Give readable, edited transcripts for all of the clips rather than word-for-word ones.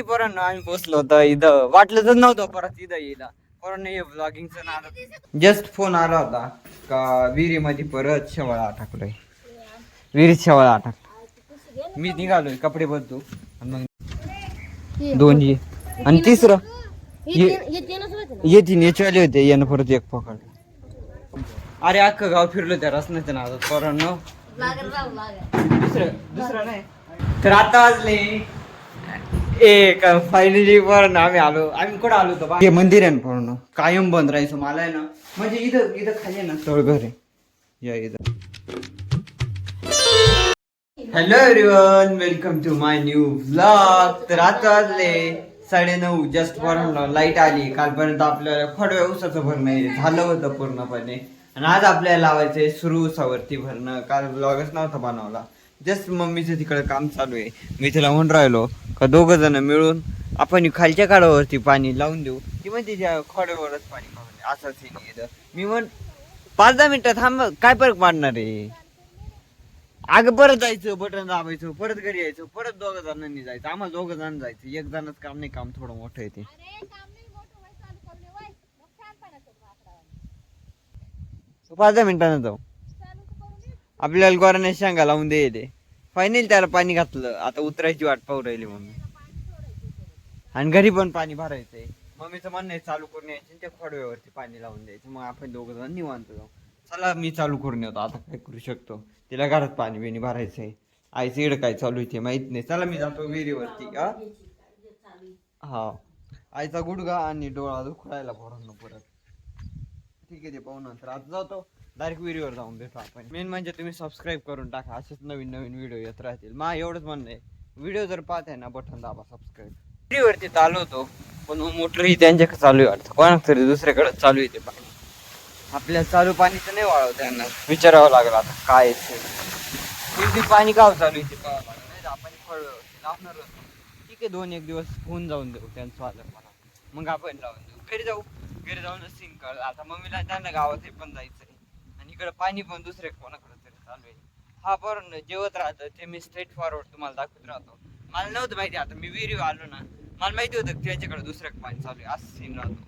पोरांनो आम्ही पोहोचलो होतो इथं. वाटलं तर नव्हतं परत इथं येईल. पोरांनो हे ब्लॉगिंगचं नाव जस्ट फोन आला होता का विहिरीमध्ये परत शेवाळा टाकलोय. विहिरीत शेवाळा टाक. मी निघालोय कपडे बदलू आणि मग दोन ये आणि तिसरं येतीन याच्यावाले होते यानं परत एक पकड. अरे अख्खं गाव फिरलो त्या रसनाच्या नादात पोरांनो. दुसरं नाही. तर आता वाजले एक फायनली पण आम्ही आलो. आम्ही कुठं आलो होतो हे मंदिर आहे ना पूर्ण कायम बंद राहायचं. मला आहे ना म्हणजे इथं खाली आहे ना तळघर आहे या इथं. Hello everyone, welcome to my new vlog. तर आता वाजले 9:30 जस्ट पूर्ण लाईट आली. कालपर्यंत आपल्याला खडव्या ऊसाचं भरणं झालं होतं पूर्णपणे आणि आज आपल्याला लावायचंय सुरू ऊसावरती भरणं. काल व्लॉगच नव्हता बनवला. जस्ट मम्मीचं तिकडे काम चालू आहे. मी तिला म्हणून राहिलो का दोघं जण मिळून आपण खालच्या काळावरती पाणी लावून देऊ. ती म्हणजे त्या खोड्यावरच पाणी पाहून असं सीन. मी म्हण 5-10 मिनिटं थांब, काय फरक पडणार आहे. अगं परत जायचं, बटन दाबायचं, परत घरी यायचं, परत दोघं जणांनी जायचं. आम्हाला दोघं जण जायचं, एक जणच काम नाही. काम थोडं मोठं आहे ते. 5-10 मिनिटांना जाऊ. आपल्याला गोराने शेंगा लावून दे. फायनल त्याला पाणी घातलं. आता उतरायची वाट पाहू राहिली मम्मी. आणि घरी पण पाणी भरायचंय. मम्मीचं म्हणणं आहे चालू करून यायचं त्या खोडव्यावरती पाणी लावून द्यायचं. मग आपण दोघं जण निवांत जाऊ. चला मी चालू करून येतो. आता काय करू शकतो. तिला घरात पाणी बिणी भरायचंय. आईचं इकडं काय चालू आहे ते माहित नाही. चला मी जातो विहिरीवरती. हा आईचा गुडघा आणि डोळा दुखायला पोरांना परत. ठीक आहे ते पाहू नंतर. आता जातो डायरेक्ट विहिरीवर जाऊन भेटू आपण. मेन म्हणजे तुम्ही सबस्क्राईब करून टाका. असेच नवीन नवीन व्हिडिओ येत राहतील. मा एवढंच म्हणणं आहे, व्हिडिओ जर पाहताय ना बटन दाबा सबस्क्राईब. विहिरीवरती चालू होतो पण मोटर ही त्यांच्याकडे चालू आहे वाटतं. कोणाक तरी दुसऱ्याकडे चालू आहे ते पाणी. आपल्याला चालू पाणी तर नाही वाढव त्यांना विचारावं लागलं आता काय ते पाणी गाव चालू आहे ते पाहावं लागलं. नाही आपण फळ लावणार होतो. ठीक आहे 2-1 दिवस होऊन जाऊन देऊ त्यांचं आलं मला. मग आपण लावून देऊ. घरी जाऊन सिंक कर. आता मम्मीला त्यांना गावात पण जायचंय आणि इकडे पाणी पण दुसरे कोणाकडे तरी चालू आहे. हा बरोबर जेवत राहतं ते मी स्ट्रेट फॉरवर्ड तुम्हाला दाखवत राहतो. मला नव्हतं माहिती. आता मी विहिरी आलो ना मला माहिती होतं त्यांच्याकडे दुसरं पाणी चालू आहे असं सीन राहतो.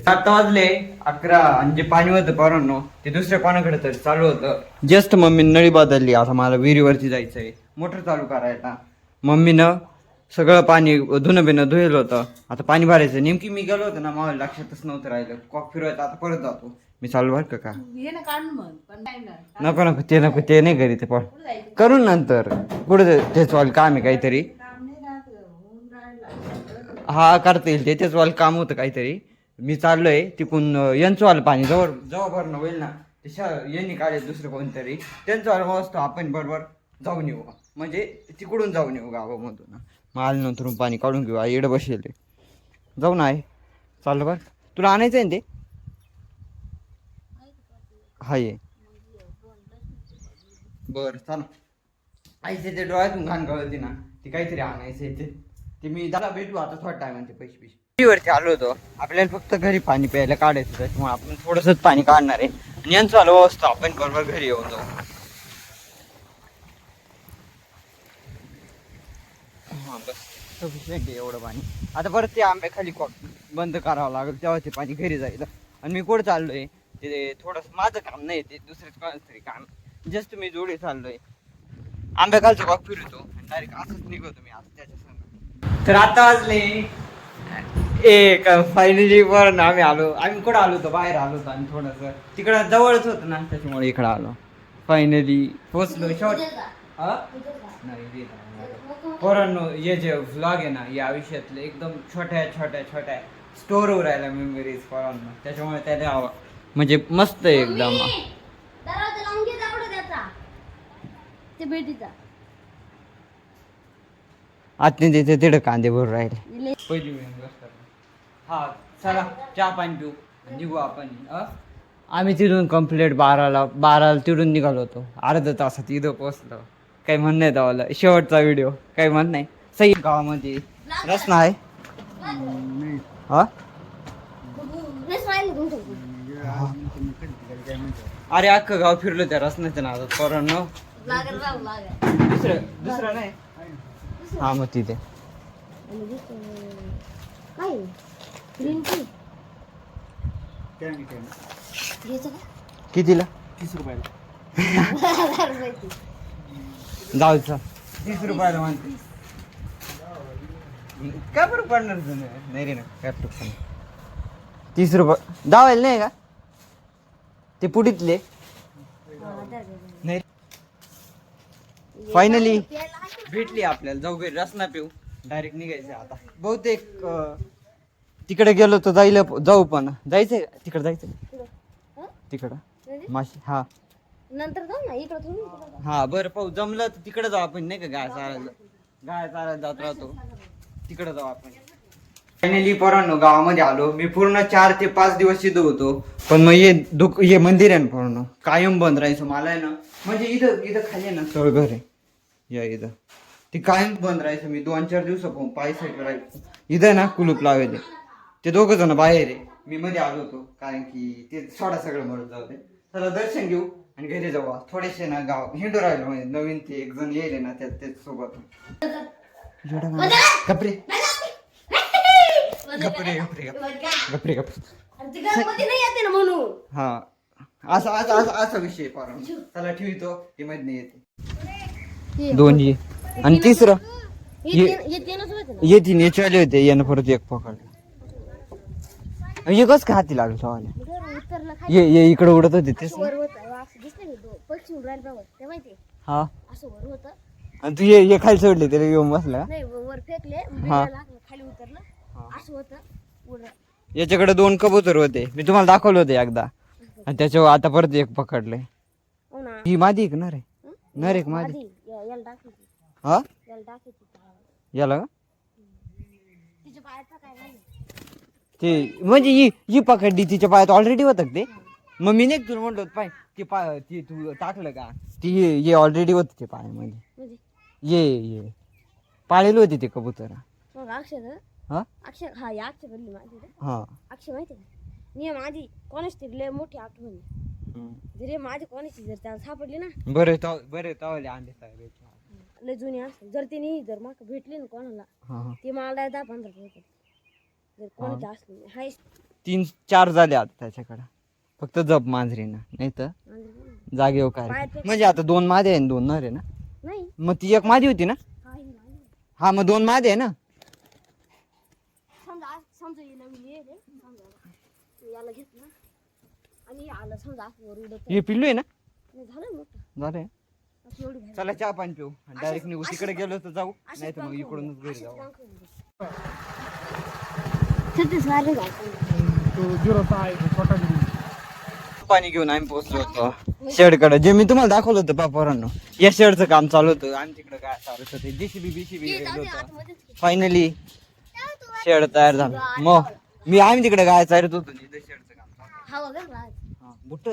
7 वाजले 11 आणि जे पाणी होतं पोरांनो ते दुसऱ्या कोणाकडे तरी चालू होतं. जस्ट मम्मी नळी बदलली. आता मला विहिरीवरती जायचंय मोटर चालू करायला. मम्मीनं सगळं पाणी धुणं बिणं धुईल होतं. आता पाणी भरायचं. नेमकी मी गेलो होतो ना मला लक्षातच नव्हतं राहिलं. कॉक फिरवायचं. आता परत जातो मी चालू बर का. नको ते नाही करी ते पण करून नंतर पुढे तेच वाल काम आहे काहीतरी. हा करता येईल त्याच वाल काम होतं काहीतरी. मी चाललोय तिकून यांचं वालं पाणी जवळ भरणं होईल ना ते यांनी काढेल दुसरं कोणतरी त्यांचं वालं वस्तू आपण बरोबर जाऊन येऊ. म्हणजे तिकडून जाऊन येऊ गावामधून. माल नंतरून पाणी काढून घेऊ. आई इकडं बसेल जाऊ ना आहे चाललं बरं. तुला आणायचं आहे ते हा ये बरं चाल. आईचे ते डोळ्यातून घाण गळती ना ते काहीतरी आणायचं ते मी त्याला भेटू आता थोडा टायमाने पैसे वरती आलो होतो. आपल्याला फक्त घरी पाणी प्यायला काढायचं त्याच्यामुळे आपण थोडंसंच पाणी काढणार आहे आणि यांचं आलो असतं आपण बरोबर घरी येऊन जाऊ. हां बस सफिशियंट आहे एवढं पाणी. आता परत ते आंबे खाली बंद करावं लागेल तेव्हा ते पाणी घरी जायचं. आणि मी कुठं चाललोय ते थोडंसं माझं काम नाही ते दुसरेच कोणाचं तरी काम. जस्ट मी जोडी चाललोय आंब्या खालचं कॉक फिरतो आणि डायरेक्ट असंच निघतो मी आज त्याच्या संग. तर आता वाजले एक फायनली पण आम्ही आलो. आम्ही कुठं आलो होतो बाहेर आलो होतो आणि थोडंसं तिकडं जवळच होतं ना त्याच्यामुळे इकडं आलो. फायनली पोचलो. शेवट नाही पोरांनो हे जे व्लॉग आहे ना या आयुष्यातले एकदम छोट्या स्टोर होऊ राहिला मेमरीज पोरांनो. त्याच्यामुळे त्याला म्हणजे मस्त आहे एकदम. आतने तिथे तिकडे कांदे भरून राहिले पहिली हा. चला चहा पाणी पिऊ निघू आपण. आम्ही तिथून कंप्लीट 12ला तिथून निघालो होतो. अर्धा तासात इथं पोहोचलो. काही म्हणणं आहे तवाला शेवटचा व्हिडिओ काही म्हणणं नाही. सही गावामध्ये रस्ना आहे हा. अरे अख्खं गाव फिरलो त्या रसनाच्या नादात पोरांनो. दुसरं नाही हा मग तिथे आणि दुसरं काय ग्रीन टी घ्यायचं का कितीला 30 रुपयाला. 1000 रुपयाची. जाऊ चल 30 रुपयाला म्हणते काय बरं पडणार तुझं? नाही रे ना काय पडणार 30 रुपये दावायला नाही का ते पुढीतले नाही फायनली भेटली आपल्याला जाऊ घरी रसना पिऊ डायरेक्ट निघायचं आता बहुतेक तिकडे गेलो तर जाऊ पण जायचंय तिकडे जायचं तिकडं माशी हा नंतर जाऊ ना इकडं थोडी हा बरं पाहू जमलं तर तिकडे जाऊ आपण नाही का गाय चारायला जात राहतो तिकडे जाऊ आपण फायनली पोरांनो गावामध्ये आलो मी पूर्ण 4 ते 5 दिवस तिथं होतो पण मग हे मंदिर आहे ना पूर्ण कायम बंद राहायचं मला आहे ना म्हणजे इथं खाली ना स्थळ घर आहे या इथं ते कायम बंद राहायचं मी 2-4 दिवसापासून पाय साईडला राहायचो इथं ना कुलूप लावायचे ते 2 जण बाहेर आहे मी मध्ये आलो होतो कारण की ते सोडा सगळं मरत जाऊ दे चला दर्शन घेऊ आणि घरी जाऊ थोडेसे ना गाव हिंडू राहिलो म्हणजे नवीन ते एक जण येईल ना त्याच सोबत कपडे गपरे गपरे गपरे गपरे म्हणून हा असा विषय पार चला ठेवतो हे मध्ये नाही येते 2 जी आणि तिसरं येते याचे होते यानं परत एक पकडलं एकच का हाती लागलं सवाल्या ये इकडे उडत होते तेच हा आणि तू ये खाली सोडले त्याला येऊन बसला वर फेकले हा खाली उतरलं असं होतं याच्याकडे 2 कबूतर होते मी तुम्हाला दाखवलं होते एकदा आणि त्याच्यावर आता परत एक पकडलंय हो ना ही मादी एक नर आहे नर एक मादी याला टाकायची हा याला टाकायची याला का तिच्या पायाचा काय नाही ते म्हणजे ही पकडली तिच्या पायात ऑलरेडी होतं ते मग मी नाही तुला म्हणलो पाय ती तू टाकलं का ती ये ऑलरेडी होत ते पायामध्ये म्हणजे ये पाळलेली होती ते कबूतर मग अक्षर हा अक्षर हा या अक्षर घडली माझी रे हा अक्षर माहिती का नियम आधी कोणाची तरी लय मोठी आठवण जरी माझी कोणाची जर त्याला सापडली ना बरं तावले अंडे साहेब लय जुनी असेल जर तिने जर माग भेटली ना कोणाला ती मला 10-15 रुपये जर कोणाची असली हाय 3-4 झाले आता त्याच्याकडे फक्त जप मांजरीना नाही तर जागेवर काय म्हणजे आता 2 मादे आहे 2 नर आहे ना नाही मग ती एक मादी होती ना हा मग 2 मादे आहे ना समजा नवीन ये रे समजा याला घेतलं आणि आलं समजा वर उडत हे पिल्लू आहे ना झालं मोठं झालंय एवढी भारी. चला चहा पाणी पिऊ डायरेक्ट निघू तिकडे गेलो तर जाऊ नाही तर मग इकडूनच घरी जाऊ तो 06 आहे तो छोटा बिल्डिंग. पाणी घेऊन आम्ही पोहोचलो होतो शेडकडे जे मी तुम्हाला दाखवलं होतं पापोरांनो या शेडचं काम चालू होतं आम्ही तिकडे काय चालत होते जेसीबी गेलो होतो फायनली शेड तयार झालं मग आम्ही तिकडे गाय चालत होतो तिथे शेडचं काम चालू हवा गं राज. बुट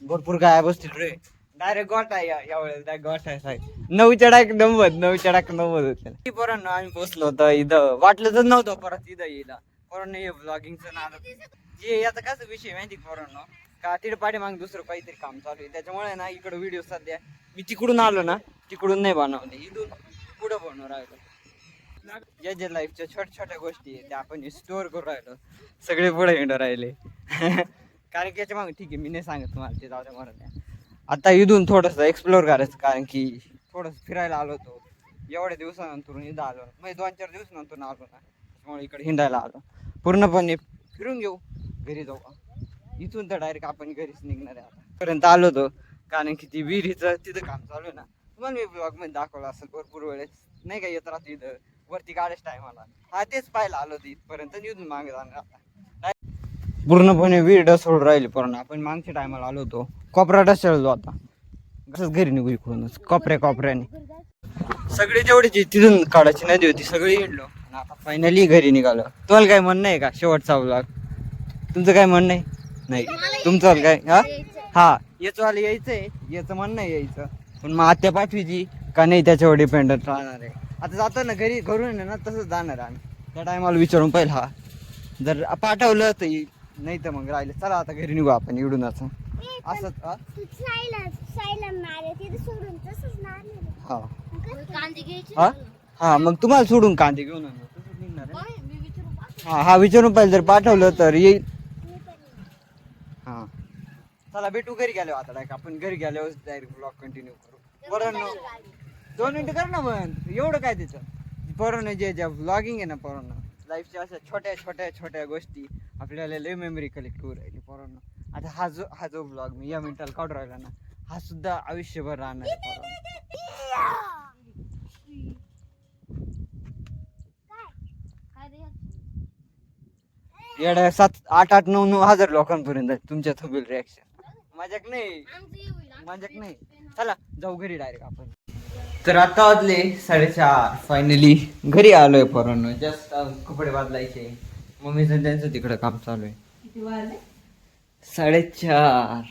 भरपूर गाय बसतील रे डायरेक्ट गोठा या वेळेला गोठा आहे 9च्या डाक 90 होते पोरांनो आम्ही पोहोचलो होतो इथं वाटलं तर नव्हतं परत इथं येईल पोरांनो हे ब्लॉगिंगचं नाद जे याचा कसं विषय माहिती पोरांनो का तिथे पाठीमागे दुसरं काहीतरी काम चालू आहे त्याच्यामुळे ना इकडं व्हिडिओ सध्या मी तिकडून आलो ना तिकडून नाही बनवले इथून पुढं बनवून राहिलो जे लाईफच्या छोट्या गोष्टी आहे त्या आपण स्टोअर करून राहिलो सगळे पुढे हिंडो राहिले कारण की याच्या मागे ठीक आहे मी नाही सांगत तुम्हाला ते जाऊ द्या मराठी आता इथून थोडंसं एक्सप्लोअर करायचं कारण की थोडंसं फिरायला आलो होतो एवढ्या दिवसानंतर इथं आलो म्हणजे 2-4 दिवसानंतर आलो ना त्यामुळे इकडे हिंडायला आलो पूर्णपणे फिरून घेऊ घरी जाऊ इथून तर डायरेक्ट आपण घरीच निघणार आहे आता पर्यंत आलो होतो कारण की ती विहिरीचं तिथं काम चालू आहे ना तुम्हाला मी ब्लॉग मध्ये दाखवलं असेल भरपूर वेळेस नाही का येत राहतो इथं वरती गाड्याच टाइम आला हा तेच पाहायला आलो होतो इथपर्यंत इथून मागे जाणार आता पूर्णपणे विहीर सोडून राहिली पण आपण मागच्या टायमाला आलो होतो कोपऱ्यातच चढलो आता कसंच घरी निघू इकडूनच कोपऱ्याने सगळी जेवढी तिथून काढायची नदी होती सगळी हिंडलो आणि आता फायनली घरी निघालो तुम्हाला काय म्हणणं आहे का शेवटचा ब्लॉग तुमचं काय म्हणणं आहे नाही तुमचं काय हा याचं वाला यायचंय याचं म्हणणं आहे यायचं पण मग आत्या पाठवीची का नाही त्याच्यावर डिपेंडंट राहणार आहे आता जातो ना घरून ना तसंच जाणार आम्ही त्या टायमाला विचारून पाहिजे हा जर पाठवलं तर नाही तर मग राहिलं चला आता घरी निघू आपण इकडून असं हा मग तुम्हाला सोडून कांदे घेऊन हा विचारून पाहिजे, जर पाठवलं तर येईल. हा चला भेटू घरी गेलो आता. डायरेक्ट आपण घरी गेल्यावर डायरेक्ट ब्लॉग कंटिन्यू करू. पोरांनो 2 मिनिटं कर ना बंद. एवढं काय तिथं पोरांनो, जे ब्लॉगिंग आहे ना पोरांनो, लाईफच्या अशा छोट्या छोट्या छोट्या गोष्टी आपल्याला लय मेमरी कलेक्ट करू राहिली पोरांनो. आता हा जो ब्लॉग मी या मिनिटाला काढून राहिला ना, हा सुद्धा आयुष्यभर राहणार आहे पोरांनो. येड्या 7-8-9 हजार लोकांपर्यंत तुमच्या थोबील रिॲक्शन. मजाक नाही. चला जाऊ घरी डायरेक्ट आपण. तर आता वाजले 4:30. फायनली घरी आलोय पोरांनो. जस्ट कपडे बदलायचे. मम्मीचं त्यांचं तिकडं काम चालू आहे. 4:30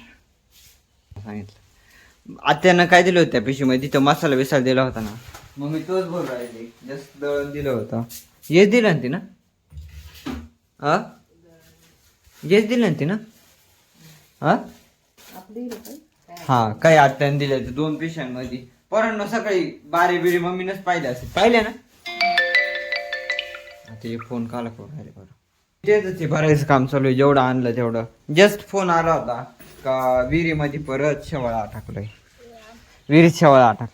सांगितलं. आत्यानं काय दिलं होतं त्या पिशवीमध्ये? तिथं मसाला बिसाला दिला होता ना, मग मी तोच बोल राहिले. जस्ट दळण दिलं होतं. हेच दिलं ना ती ना? हेच दिलं ना ती ना? हा काय आत्यानं दिलं 2 पिशव्यांमध्ये पोरांनो. सकाळी बारे बिरे मम्मीनंच पाहिले असेल. पाहिले ना? आता हे फोन काला करून राहिले बरं. तेच ते भरायचं काम चालू आहे. जेवढं आणलं तेवढं. जस्ट फोन आला होता का विहिरीमध्ये परत शेवाळा टाकलोय. विहिरीत शेवाळा टाक.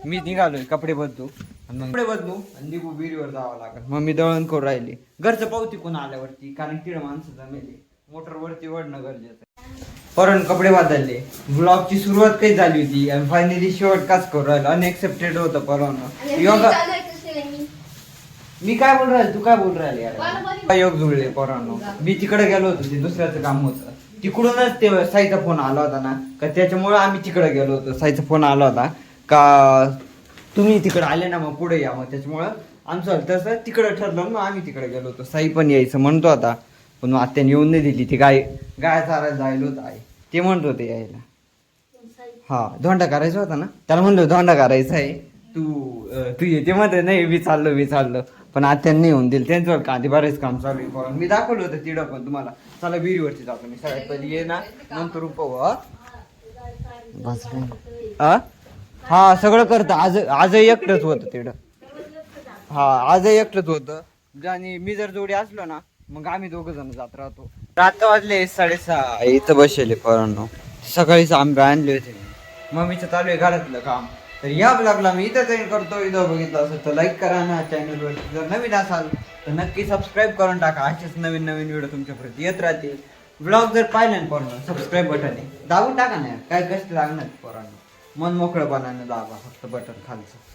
मी निघालोय कपडे बदलू आणि मग कपडे बदलू आणि निघू. विहिरीवर जावं लागेल. मग मी दळण करून राहिली. घरचं पावती कोण आल्यावरती, कारण तिकडे माणसं जमेली. मोटरवरती वडणं गरजेचं आहे. परत कपडे बदलले. ब्लॉगची सुरुवात काही झाली होती आणि फायनली शेवट काच करू राहिलो. अनएक्सेप्टेड होतं परवानं. योगा मी काय बोल राहिले, तू काय बोल राहिले यार? योग जुळले पोरांनो. मी तिकडे गेलो होतो, ते दुसऱ्याचं काम होतं. तिकडूनच ते साईचा फोन आला होता ना, का त्याच्यामुळे आम्ही तिकडे गेलो होतो. साईचा फोन आला होता का तुम्ही तिकडे आले ना, मग पुढे या. मग त्याच्यामुळं आमचं तसं तिकडं ठरलं. मग आम्ही तिकडे गेलो होतो. साई पण यायचं म्हणतो होता, पण मग आत्याने येऊन नाही दिली. ती गाय चारायला जायला होतं आहे, ते म्हणत होते यायला. हा धोंडा करायचा होता ना, त्याला म्हणलो धोंडा करायचा आहे, तू ये. ते म्हणते नाही मी चाललो. पण आत्याने नाही येऊन दिलं. त्यांचं कांदे बरेच काम चालू आहे. मी दाखवलं होतं तिकडं पण तुम्हाला. चला विहिरीवरती जातो मी. सगळ्यात पहिले ये ना, नंतर उपव. हा सगळं करतं. आजही एकटंच होतं तिकडं. हा आजही एकटंच होतं. आणि मी जर जोडी असलो ना, मग आम्ही 2 जण जात राहतो. आता वाजले 6:30. इथं बसले पोरांनो. सकाळीच आंबे आणले होते. मम्मीचं चालू आहे घरातलं काम. तर या ब्लॉगला मी इथं जॉईन करतो. व्हिडिओ बघितला असेल तर लाईक करा ना. चॅनलवर जर नवीन असाल तर नक्की सबस्क्राईब करून टाका. असेच नवीन व्हिडिओ तुमच्यापर्यंत येत राहतील. ब्लॉग जर पाहिलं ना पोरांनो, सबस्क्राईब बटन आहे दाबून टाका ना. काय कष्ट लागणार पोरांनो. मन मोकळं बनायला दाबा फक्त बटन खालचं.